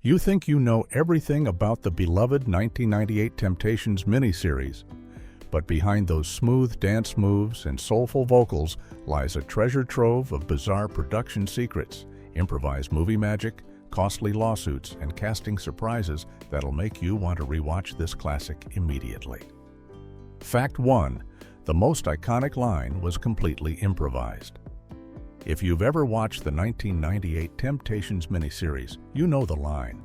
You think you know everything about the beloved 1998 Temptations miniseries, but behind those smooth dance moves and soulful vocals lies a treasure trove of bizarre production secrets, improvised movie magic, costly lawsuits, and casting surprises that'll make you want to rewatch this classic immediately. Fact 1. The most iconic line was completely improvised. If you've ever watched the 1998 Temptations miniseries, you know the line.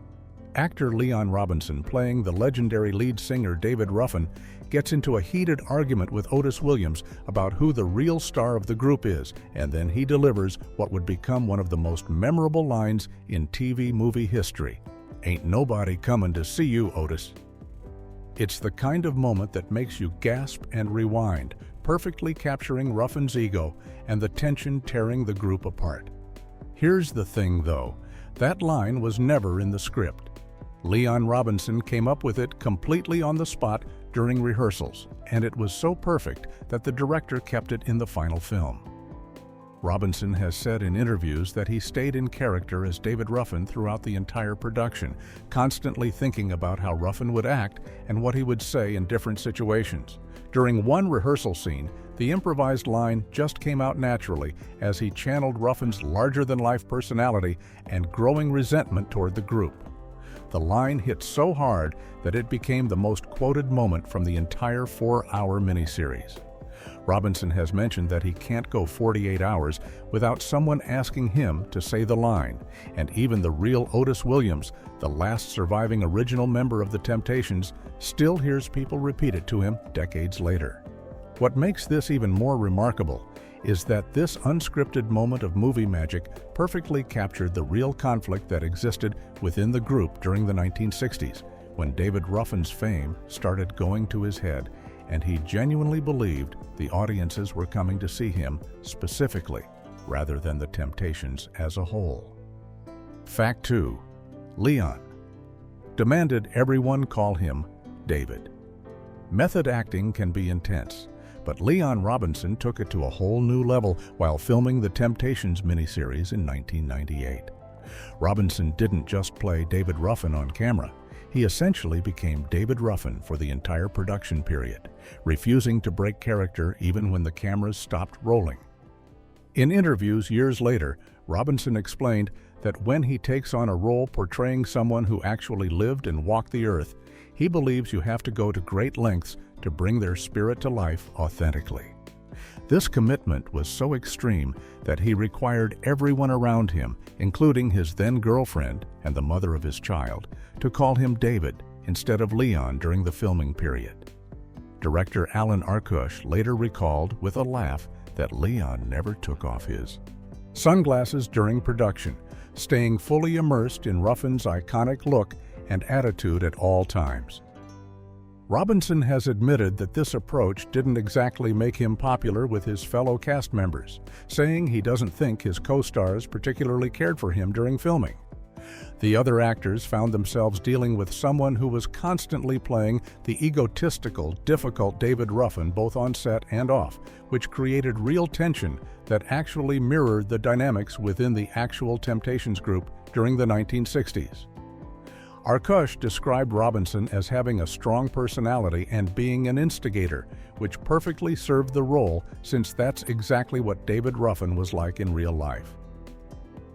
Actor Leon Robinson, playing the legendary lead singer David Ruffin, gets into a heated argument with Otis Williams about who the real star of the group is, and then he delivers what would become one of the most memorable lines in TV movie history. "Ain't nobody coming to see you, Otis." It's the kind of moment that makes you gasp and rewind, perfectly capturing Ruffin's ego and the tension tearing the group apart. Here's the thing, though. That line was never in the script. Leon Robinson came up with it completely on the spot during rehearsals, and it was so perfect that the director kept it in the final film. Robinson has said in interviews that he stayed in character as David Ruffin throughout the entire production, constantly thinking about how Ruffin would act and what he would say in different situations. During one rehearsal scene, the improvised line just came out naturally as he channeled Ruffin's larger-than-life personality and growing resentment toward the group. The line hit so hard that it became the most quoted moment from the entire 4-hour miniseries. Robinson has mentioned that he can't go 48 hours without someone asking him to say the line, and even the real Otis Williams, the last surviving original member of the Temptations, still hears people repeat it to him decades later. What makes this even more remarkable is that this unscripted moment of movie magic perfectly captured the real conflict that existed within the group during the 1960s, when David Ruffin's fame started going to his head, and he genuinely believed the audiences were coming to see him specifically, rather than the Temptations as a whole. Fact 2. Leon demanded everyone call him David. Method acting can be intense, but Leon Robinson took it to a whole new level while filming the Temptations miniseries in 1998. Robinson didn't just play David Ruffin on camera. He essentially became David Ruffin for the entire production period, refusing to break character even when the cameras stopped rolling. In interviews years later, Robinson explained that when he takes on a role portraying someone who actually lived and walked the earth, he believes you have to go to great lengths to bring their spirit to life authentically. This commitment was so extreme that he required everyone around him, including his then-girlfriend and the mother of his child, to call him David instead of Leon during the filming period. Director Alan Arkush later recalled with a laugh that Leon never took off his sunglasses during production, staying fully immersed in Ruffin's iconic look and attitude at all times. Robinson has admitted that this approach didn't exactly make him popular with his fellow cast members, saying he doesn't think his co-stars particularly cared for him during filming. The other actors found themselves dealing with someone who was constantly playing the egotistical, difficult David Ruffin both on set and off, which created real tension that actually mirrored the dynamics within the actual Temptations group during the 1960s. Arkush described Robinson as having a strong personality and being an instigator, which perfectly served the role since that's exactly what David Ruffin was like in real life.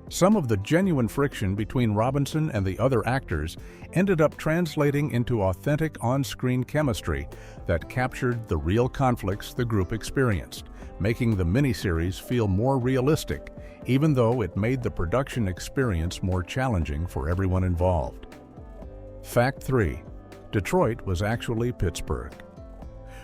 Some of the genuine friction between Robinson and the other actors ended up translating into authentic on-screen chemistry that captured the real conflicts the group experienced, making the miniseries feel more realistic, even though it made the production experience more challenging for everyone involved. Fact 3. Detroit was actually Pittsburgh.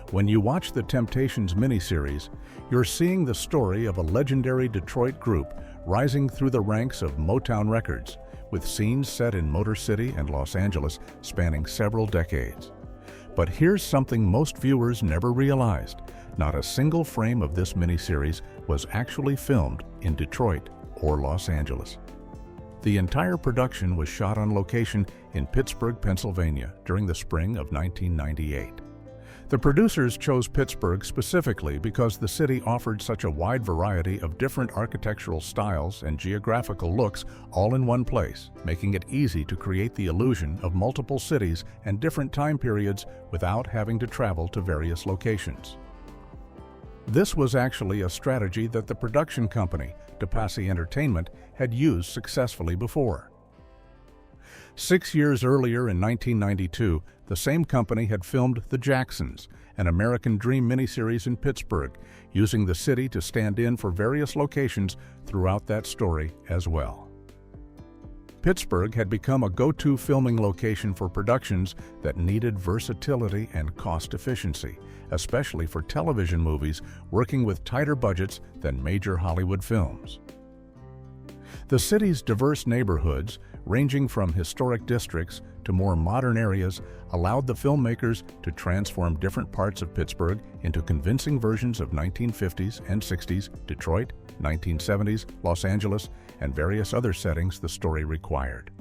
When you watch the Temptations miniseries, you're seeing the story of a legendary Detroit group rising through the ranks of Motown Records, with scenes set in Motor City and Los Angeles spanning several decades. But here's something most viewers never realized. Not a single frame of this miniseries was actually filmed in Detroit or Los Angeles. The entire production was shot on location in Pittsburgh, Pennsylvania during the spring of 1998. The producers chose Pittsburgh specifically because the city offered such a wide variety of different architectural styles and geographical looks all in one place, making it easy to create the illusion of multiple cities and different time periods without having to travel to various locations. This was actually a strategy that the production company, DePassy Entertainment, had used successfully before. 6 years earlier in 1992, the same company had filmed The Jacksons, an American Dream miniseries in Pittsburgh, using the city to stand in for various locations throughout that story as well. Pittsburgh had become a go-to filming location for productions that needed versatility and cost efficiency, especially for television movies working with tighter budgets than major Hollywood films. The city's diverse neighborhoods, ranging from historic districts to more modern areas, allowed the filmmakers to transform different parts of Pittsburgh into convincing versions of 1950s and 60s Detroit, 1970s Los Angeles, and various other settings the story required.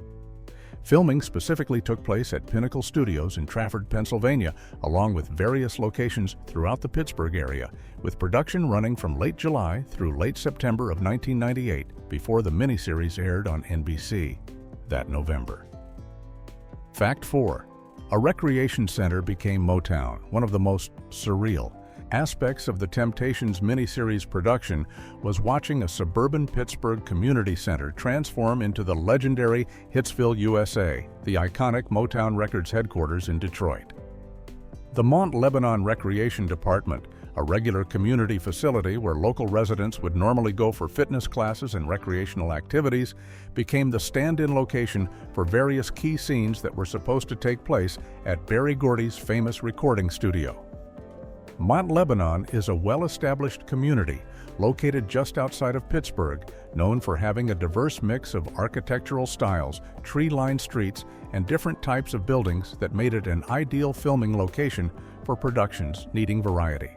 Filming specifically took place at Pinnacle Studios in Trafford, Pennsylvania, along with various locations throughout the Pittsburgh area, with production running from late July through late September of 1998 before the miniseries aired on NBC that November. Fact 4. A recreation center became Motown. One of the most surreal aspects of the Temptations miniseries production was watching a suburban Pittsburgh community center transform into the legendary Hitsville, USA, the iconic Motown Records headquarters in Detroit. The Mont Lebanon Recreation Department, a regular community facility where local residents would normally go for fitness classes and recreational activities, became the stand-in location for various key scenes that were supposed to take place at Berry Gordy's famous recording studio. Mont Lebanon is a well-established community located just outside of Pittsburgh, known for having a diverse mix of architectural styles, tree-lined streets, and different types of buildings that made it an ideal filming location for productions needing variety.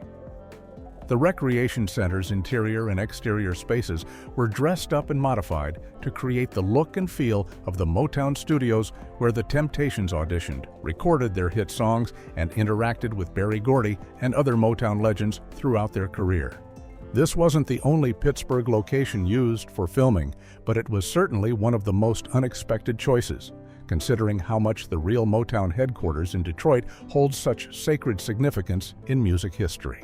The recreation center's interior and exterior spaces were dressed up and modified to create the look and feel of the Motown studios where the Temptations auditioned, recorded their hit songs, and interacted with Berry Gordy and other Motown legends throughout their career. This wasn't the only Pittsburgh location used for filming, but it was certainly one of the most unexpected choices, considering how much the real Motown headquarters in Detroit holds such sacred significance in music history.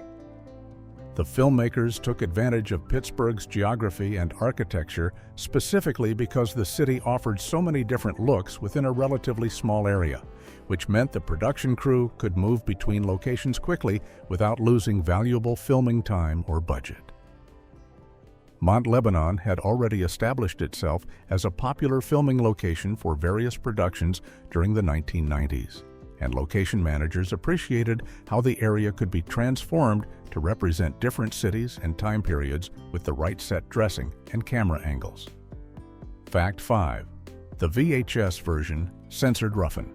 The filmmakers took advantage of Pittsburgh's geography and architecture specifically because the city offered so many different looks within a relatively small area, which meant the production crew could move between locations quickly without losing valuable filming time or budget. Mont Lebanon had already established itself as a popular filming location for various productions during the 1990s, and location managers appreciated how the area could be transformed to represent different cities and time periods with the right set dressing and camera angles. Fact 5. The VHS version censored roughen.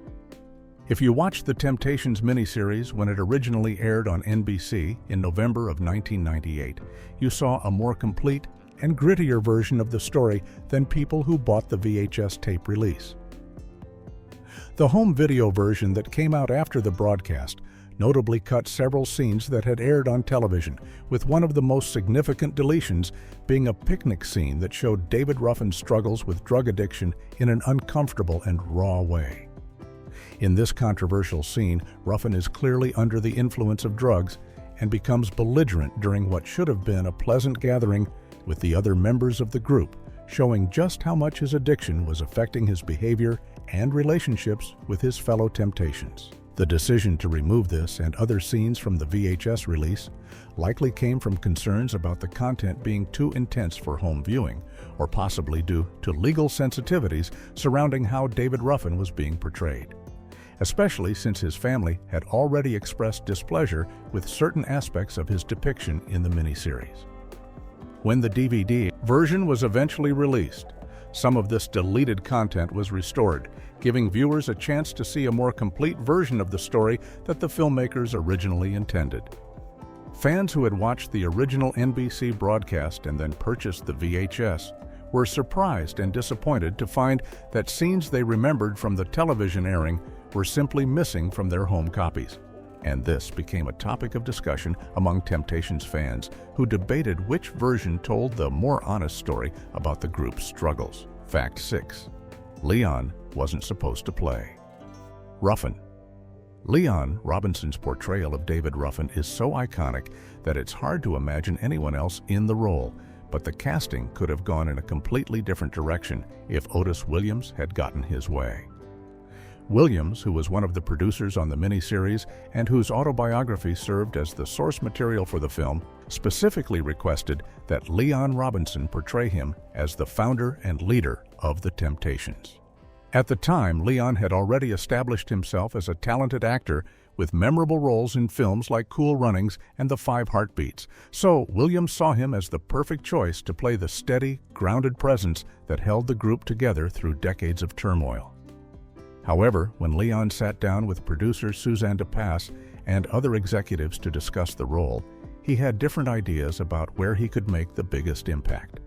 If you watched the Temptations miniseries when it originally aired on NBC in November of 1998, you saw a more complete and grittier version of the story than people who bought the VHS tape release. The home video version that came out after the broadcast notably cut several scenes that had aired on television, with one of the most significant deletions being a picnic scene that showed David Ruffin's struggles with drug addiction in an uncomfortable and raw way. In this controversial scene, Ruffin is clearly under the influence of drugs and becomes belligerent during what should have been a pleasant gathering with the other members of the group, showing just how much his addiction was affecting his behavior and relationships with his fellow Temptations. The decision to remove this and other scenes from the VHS release likely came from concerns about the content being too intense for home viewing, or possibly due to legal sensitivities surrounding how David Ruffin was being portrayed, especially since his family had already expressed displeasure with certain aspects of his depiction in the miniseries. When the DVD version was eventually released, some of this deleted content was restored, giving viewers a chance to see a more complete version of the story that the filmmakers originally intended. Fans who had watched the original NBC broadcast and then purchased the VHS were surprised and disappointed to find that scenes they remembered from the television airing were simply missing from their home copies. and this became a topic of discussion among Temptations fans who debated which version told the more honest story about the group's struggles. Fact 6. Leon wasn't supposed to play. Ruffin. Leon Robinson's portrayal of David Ruffin is so iconic that it's hard to imagine anyone else in the role, but the casting could have gone in a completely different direction if Otis Williams had gotten his way. Williams, who was one of the producers on the miniseries and whose autobiography served as the source material for the film, specifically requested that Leon Robinson portray him as the founder and leader of the Temptations. At the time, Leon had already established himself as a talented actor with memorable roles in films like Cool Runnings and The Five Heartbeats, so Williams saw him as the perfect choice to play the steady, grounded presence that held the group together through decades of turmoil. However, when Leon sat down with producer Suzanne DePass and other executives to discuss the role, he had different ideas about where he could make the biggest impact.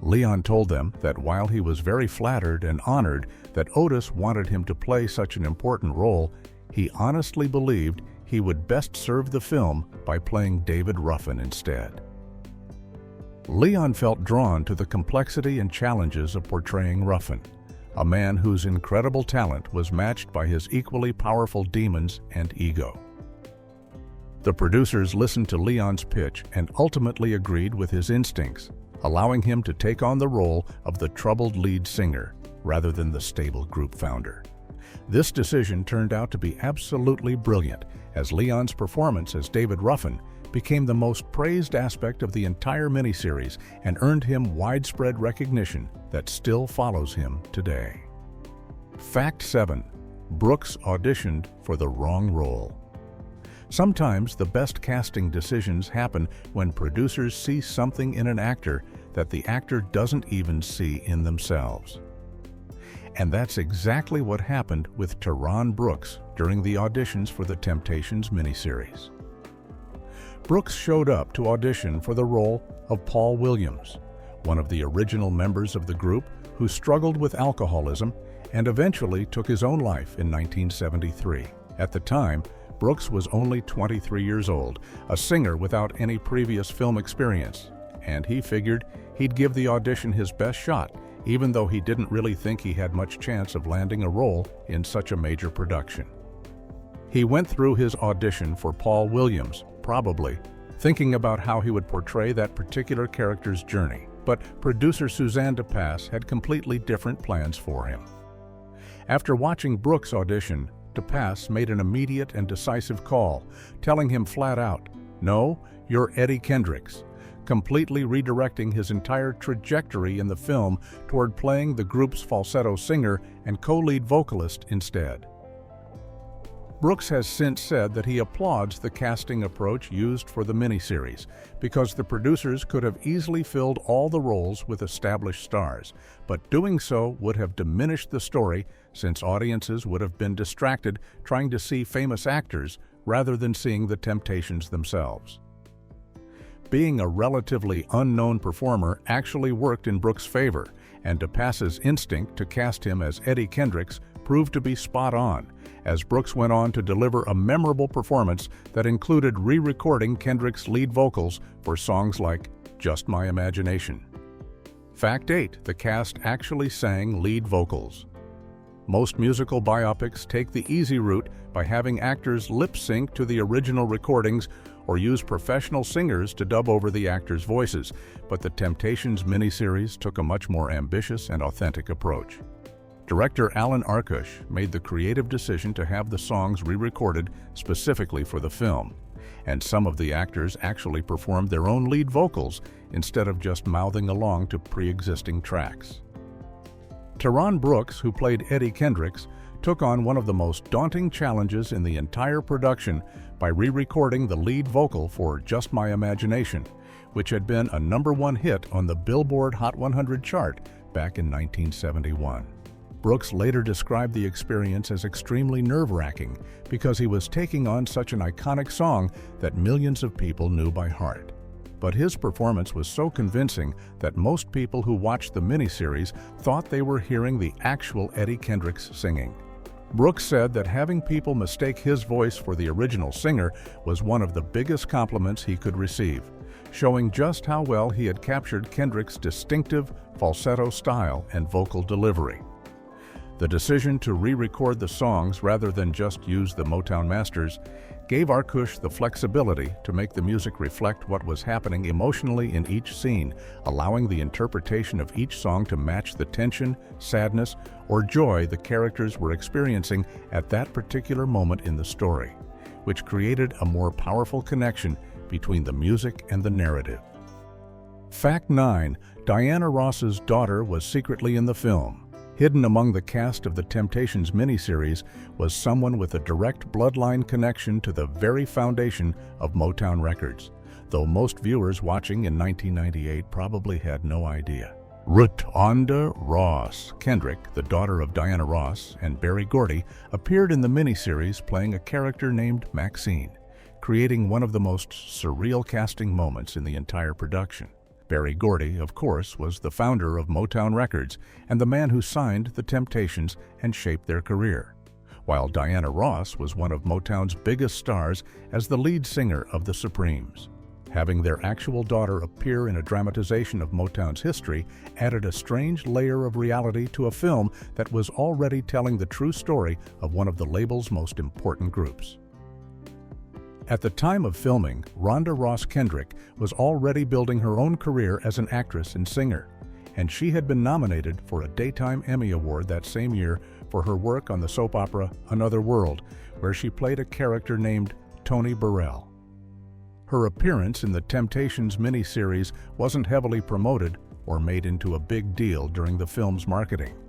Leon told them that while he was very flattered and honored that Otis wanted him to play such an important role, he honestly believed he would best serve the film by playing David Ruffin instead. Leon felt drawn to the complexity and challenges of portraying Ruffin, a man whose incredible talent was matched by his equally powerful demons and ego. The producers listened to Leon's pitch and ultimately agreed with his instincts, allowing him to take on the role of the troubled lead singer rather than the stable group founder. This decision turned out to be absolutely brilliant, as Leon's performance as David Ruffin became the most praised aspect of the entire miniseries and earned him widespread recognition that still follows him today. Fact 7. Brooks auditioned for the wrong role. Sometimes the best casting decisions happen when producers see something in an actor that the actor doesn't even see in themselves. And that's exactly what happened with Tarron Brooks during the auditions for the Temptations miniseries. Brooks showed up to audition for the role of Paul Williams, one of the original members of the group who struggled with alcoholism and eventually took his own life in 1973. At the time, Brooks was only 23 years old, a singer without any previous film experience, and he figured he'd give the audition his best shot, even though he didn't really think he had much chance of landing a role in such a major production. He went through his audition for Paul Williams, probably thinking about how he would portray that particular character's journey, but producer Suzanne DePass had completely different plans for him. After watching Brooks audition, DePass made an immediate and decisive call, telling him flat out, "No, you're Eddie Kendricks," completely redirecting his entire trajectory in the film toward playing the group's falsetto singer and co-lead vocalist instead. Brooks has since said that he applauds the casting approach used for the miniseries because the producers could have easily filled all the roles with established stars, but doing so would have diminished the story since audiences would have been distracted trying to see famous actors rather than seeing the Temptations themselves. Being a relatively unknown performer actually worked in Brooks' favor, and DePass's instinct to cast him as Eddie Kendricks proved to be spot on, as Brooks went on to deliver a memorable performance that included re-recording Kendricks' lead vocals for songs like Just My Imagination. Fact 8. The cast actually sang lead vocals. Most musical biopics take the easy route by having actors lip-sync to the original recordings or use professional singers to dub over the actors' voices, but the Temptations miniseries took a much more ambitious and authentic approach. Director Alan Arkush made the creative decision to have the songs re-recorded specifically for the film, and some of the actors actually performed their own lead vocals instead of just mouthing along to pre-existing tracks. Tarron Brooks, who played Eddie Kendricks, took on one of the most daunting challenges in the entire production by re-recording the lead vocal for Just My Imagination, which had been a #1 hit on the Billboard Hot 100 chart back in 1971. Brooks later described the experience as extremely nerve-wracking because he was taking on such an iconic song that millions of people knew by heart. But his performance was so convincing that most people who watched the miniseries thought they were hearing the actual Eddie Kendricks singing. Brooks said that having people mistake his voice for the original singer was one of the biggest compliments he could receive, showing just how well he had captured Kendrick's distinctive falsetto style and vocal delivery. The decision to re-record the songs rather than just use the Motown masters gave Arkush the flexibility to make the music reflect what was happening emotionally in each scene, allowing the interpretation of each song to match the tension, sadness, or joy the characters were experiencing at that particular moment in the story, which created a more powerful connection between the music and the narrative. Fact 9. Diana Ross's daughter was secretly in the film. Hidden among the cast of the Temptations miniseries was someone with a direct bloodline connection to the very foundation of Motown Records, though most viewers watching in 1998 probably had no idea. Rhonda Ross Kendrick, the daughter of Diana Ross and Berry Gordy, appeared in the miniseries playing a character named Maxine, creating one of the most surreal casting moments in the entire production. Berry Gordy, of course, was the founder of Motown Records and the man who signed the Temptations and shaped their career, while Diana Ross was one of Motown's biggest stars as the lead singer of the Supremes. Having their actual daughter appear in a dramatization of Motown's history added a strange layer of reality to a film that was already telling the true story of one of the label's most important groups. At the time of filming, Rhonda Ross Kendrick was already building her own career as an actress and singer, and she had been nominated for a Daytime Emmy Award that same year for her work on the soap opera Another World, where she played a character named Toni Burrell. Her appearance in the Temptations miniseries wasn't heavily promoted or made into a big deal during the film's marketing,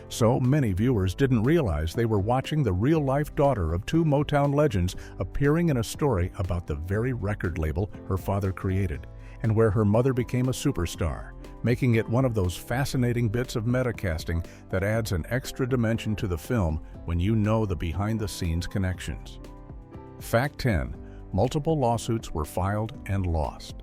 so many viewers didn't realize they were watching the real-life daughter of two Motown legends appearing in a story about the very record label her father created, and where her mother became a superstar, making it one of those fascinating bits of metacasting that adds an extra dimension to the film when you know the behind-the-scenes connections. Fact 10. Multiple lawsuits were filed and lost.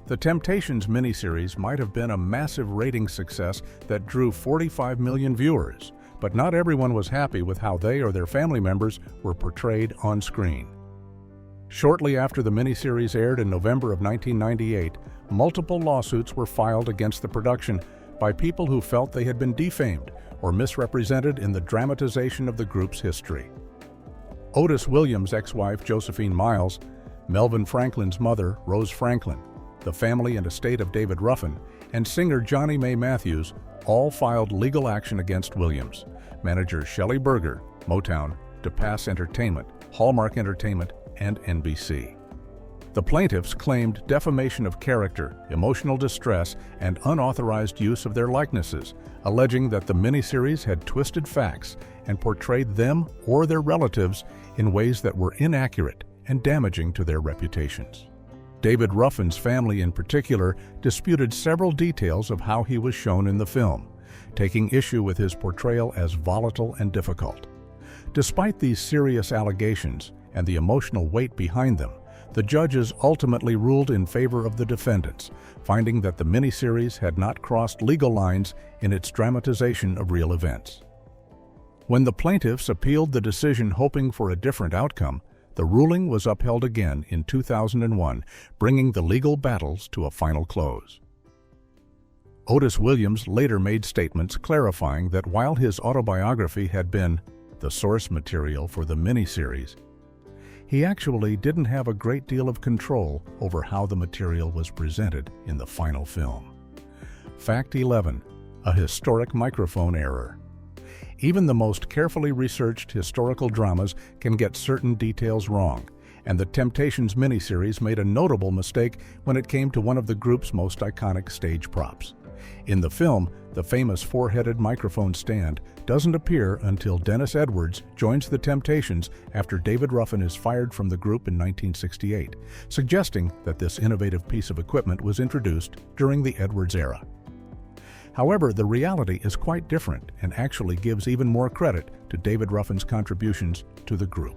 The Temptations miniseries might have been a massive ratings success that drew 45 million viewers, but not everyone was happy with how they or their family members were portrayed on screen. Shortly after the miniseries aired in November of 1998, multiple lawsuits were filed against the production by people who felt they had been defamed or misrepresented in the dramatization of the group's history. Otis Williams' ex-wife Josephine Miles, Melvin Franklin's mother Rose Franklin, the family and estate of David Ruffin, and singer Johnny May Matthews all filed legal action against Williams, managers Shelley Berger, Motown, DePass Entertainment, Hallmark Entertainment, and NBC. The plaintiffs claimed defamation of character, emotional distress, and unauthorized use of their likenesses, alleging that the miniseries had twisted facts and portrayed them or their relatives in ways that were inaccurate and damaging to their reputations. David Ruffin's family in particular disputed several details of how he was shown in the film, taking issue with his portrayal as volatile and difficult. Despite these serious allegations and the emotional weight behind them, the judges ultimately ruled in favor of the defendants, finding that the miniseries had not crossed legal lines in its dramatization of real events. When the plaintiffs appealed the decision hoping for a different outcome, the ruling was upheld again in 2001, bringing the legal battles to a final close. Otis Williams later made statements clarifying that while his autobiography had been the source material for the miniseries, he actually didn't have a great deal of control over how the material was presented in the final film. Fact 11. A historic microphone error. Even the most carefully researched historical dramas can get certain details wrong, and the Temptations miniseries made a notable mistake when it came to one of the group's most iconic stage props. In the film, the famous four-headed microphone stand doesn't appear until Dennis Edwards joins the Temptations after David Ruffin is fired from the group in 1968, suggesting that this innovative piece of equipment was introduced during the Edwards era. However, the reality is quite different and actually gives even more credit to David Ruffin's contributions to the group.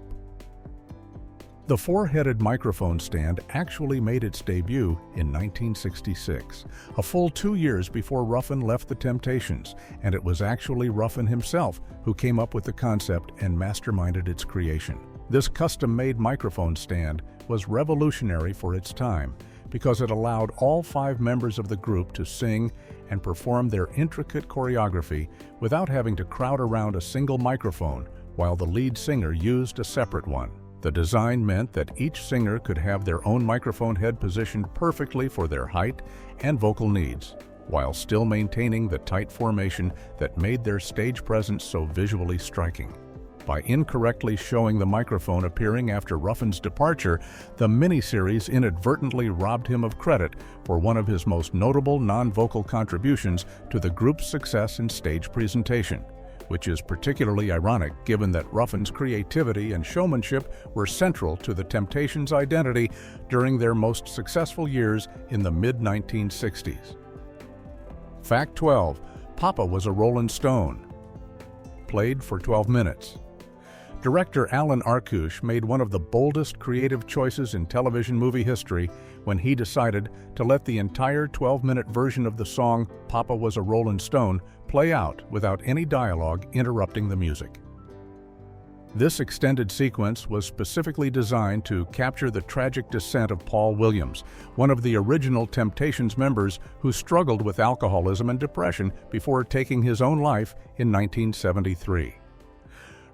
The four-headed microphone stand actually made its debut in 1966, a full 2 years before Ruffin left the Temptations, and it was actually Ruffin himself who came up with the concept and masterminded its creation. This custom-made microphone stand was revolutionary for its time because it allowed all 5 members of the group to sing and perform their intricate choreography without having to crowd around a single microphone while the lead singer used a separate one. The design meant that each singer could have their own microphone head positioned perfectly for their height and vocal needs, while still maintaining the tight formation that made their stage presence so visually striking. By incorrectly showing the microphone appearing after Ruffin's departure, the miniseries inadvertently robbed him of credit for one of his most notable non-vocal contributions to the group's success in stage presentation, which is particularly ironic given that Ruffin's creativity and showmanship were central to the Temptations' identity during their most successful years in the mid-1960s. Fact 12. Papa was a Rolling Stone. Played for 12 minutes. Director Alan Arkush made one of the boldest creative choices in television movie history when he decided to let the entire 12-minute version of the song Papa Was a Rolling Stone play out without any dialogue interrupting the music. This extended sequence was specifically designed to capture the tragic descent of Paul Williams, one of the original Temptations members who struggled with alcoholism and depression before taking his own life in 1973.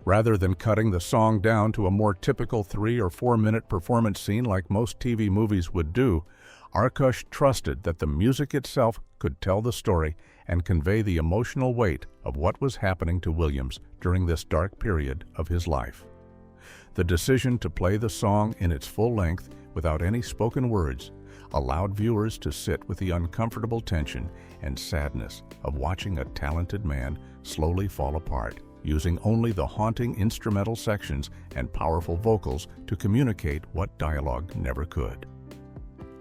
Rather than cutting the song down to a more typical 3 or 4 minute performance scene like most TV movies would do, Arkush trusted that the music itself could tell the story and convey the emotional weight of what was happening to Williams during this dark period of his life. The decision to play the song in its full length without any spoken words allowed viewers to sit with the uncomfortable tension and sadness of watching a talented man slowly fall apart, using only the haunting instrumental sections and powerful vocals to communicate what dialogue never could.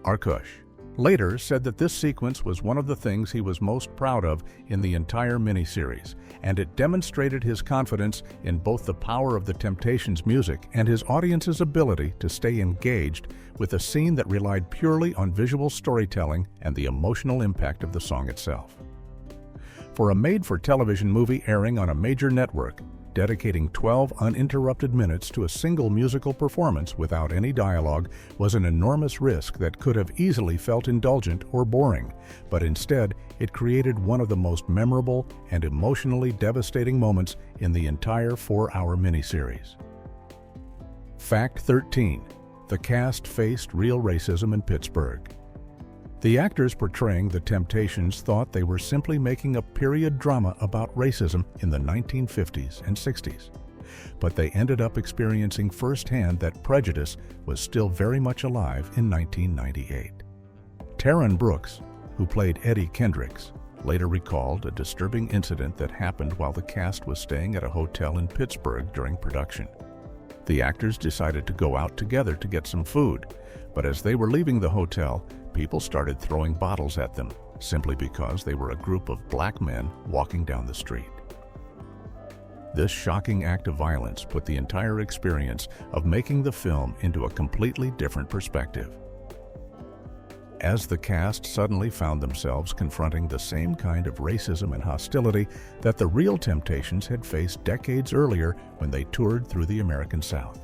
Arkush later said that this sequence was one of the things he was most proud of in the entire miniseries, and it demonstrated his confidence in both the power of the Temptations' music and his audience's ability to stay engaged with a scene that relied purely on visual storytelling and the emotional impact of the song itself. For a made-for-television movie airing on a major network, dedicating 12 uninterrupted minutes to a single musical performance without any dialogue was an enormous risk that could have easily felt indulgent or boring, but instead it created one of the most memorable and emotionally devastating moments in the entire 4-hour miniseries. Fact 13. The cast faced real racism in Pittsburgh. The actors portraying the Temptations thought they were simply making a period drama about racism in the 1950s and 60s. But they ended up experiencing firsthand that prejudice was still very much alive in 1998. Taryn Brooks, who played Eddie Kendricks, later recalled a disturbing incident that happened while the cast was staying at a hotel in Pittsburgh during production. The actors decided to go out together to get some food, but as they were leaving the hotel, people started throwing bottles at them, simply because they were a group of black men walking down the street. This shocking act of violence put the entire experience of making the film into a completely different perspective. As the cast suddenly found themselves confronting the same kind of racism and hostility that the real Temptations had faced decades earlier when they toured through the American South.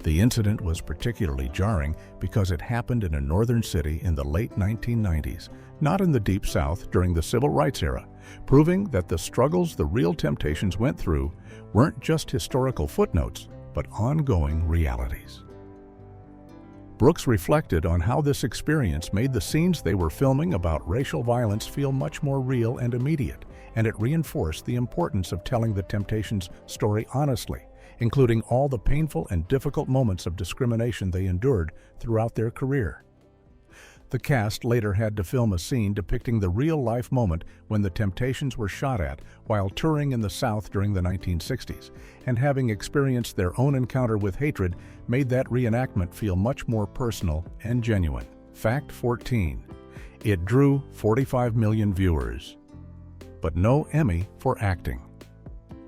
The incident was particularly jarring because it happened in a northern city in the late 1990s, not in the Deep South during the Civil Rights era, proving that the struggles the real Temptations went through weren't just historical footnotes, but ongoing realities. Brooks reflected on how this experience made the scenes they were filming about racial violence feel much more real and immediate, and it reinforced the importance of telling the Temptations' story honestly, including all the painful and difficult moments of discrimination they endured throughout their career. The cast later had to film a scene depicting the real-life moment when the Temptations were shot at while touring in the South during the 1960s, and having experienced their own encounter with hatred made that reenactment feel much more personal and genuine. Fact 14. It drew 45 million viewers, but no Emmy for acting.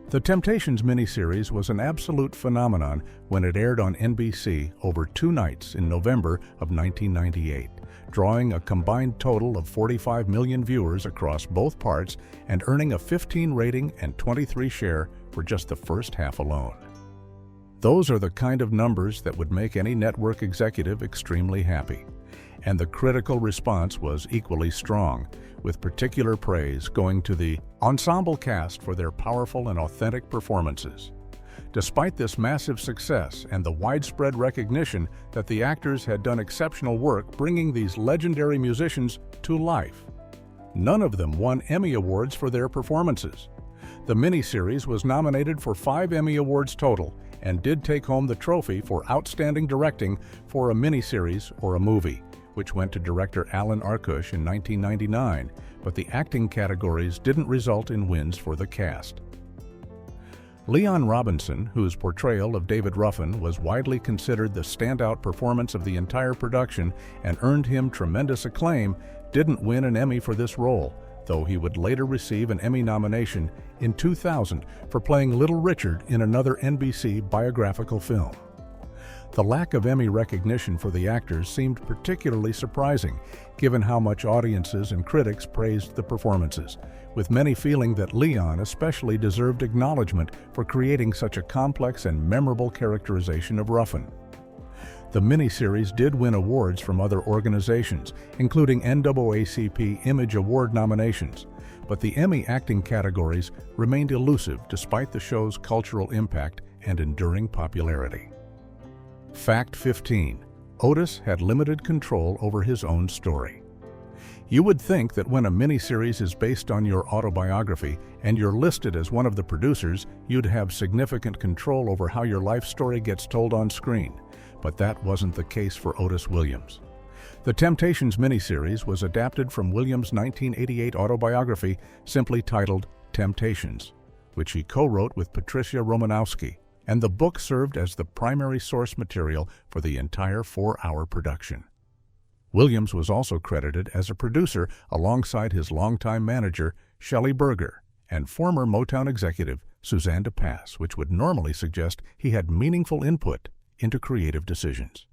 The Temptations miniseries was an absolute phenomenon when it aired on NBC over 2 nights in November of 1998, drawing a combined total of 45 million viewers across both parts and earning a 15 rating and 23 share for just the first half alone. Those are the kind of numbers that would make any network executive extremely happy. And the critical response was equally strong, with particular praise going to the ensemble cast for their powerful and authentic performances. Despite this massive success and the widespread recognition that the actors had done exceptional work bringing these legendary musicians to life, none of them won Emmy Awards for their performances. The miniseries was nominated for 5 Emmy Awards total and did take home the trophy for Outstanding Directing for a miniseries or a movie, which went to director Alan Arkush in 1999, but the acting categories didn't result in wins for the cast. Leon Robinson, whose portrayal of David Ruffin was widely considered the standout performance of the entire production and earned him tremendous acclaim, didn't win an Emmy for this role, though he would later receive an Emmy nomination in 2000 for playing Little Richard in another NBC biographical film. The lack of Emmy recognition for the actors seemed particularly surprising, given how much audiences and critics praised the performances, with many feeling that Leon especially deserved acknowledgement for creating such a complex and memorable characterization of Ruffin. The miniseries did win awards from other organizations, including NAACP Image Award nominations, but the Emmy acting categories remained elusive despite the show's cultural impact and enduring popularity. Fact 15. Otis had limited control over his own story. You would think that when a miniseries is based on your autobiography and you're listed as one of the producers, you'd have significant control over how your life story gets told on screen, but that wasn't the case for Otis Williams. The Temptations miniseries was adapted from Williams' 1988 autobiography simply titled Temptations, which he co-wrote with Patricia Romanowski, and the book served as the primary source material for the entire 4-hour production. Williams was also credited as a producer alongside his longtime manager, Shelley Berger, and former Motown executive, Suzanne DePass, which would normally suggest he had meaningful input into creative decisions.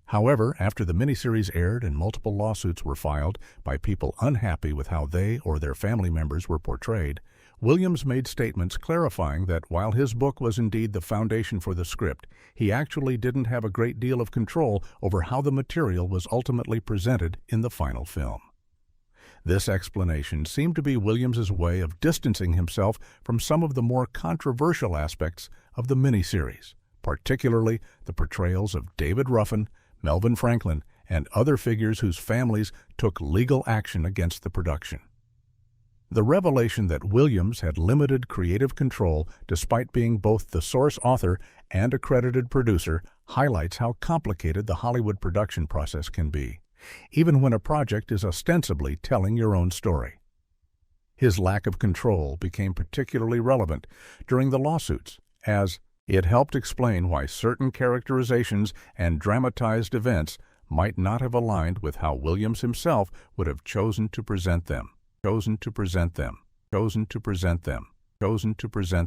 However, after the miniseries aired and multiple lawsuits were filed by people unhappy with how they or their family members were portrayed, Williams made statements clarifying that while his book was indeed the foundation for the script, he actually didn't have a great deal of control over how the material was ultimately presented in the final film. This explanation seemed to be Williams's way of distancing himself from some of the more controversial aspects of the miniseries, particularly the portrayals of David Ruffin, Melvin Franklin, and other figures whose families took legal action against the production. The revelation that Williams had limited creative control despite being both the source author and a credited producer highlights how complicated the Hollywood production process can be, even when a project is ostensibly telling your own story. His lack of control became particularly relevant during the lawsuits, as it helped explain why certain characterizations and dramatized events might not have aligned with how Williams himself would have chosen to present them.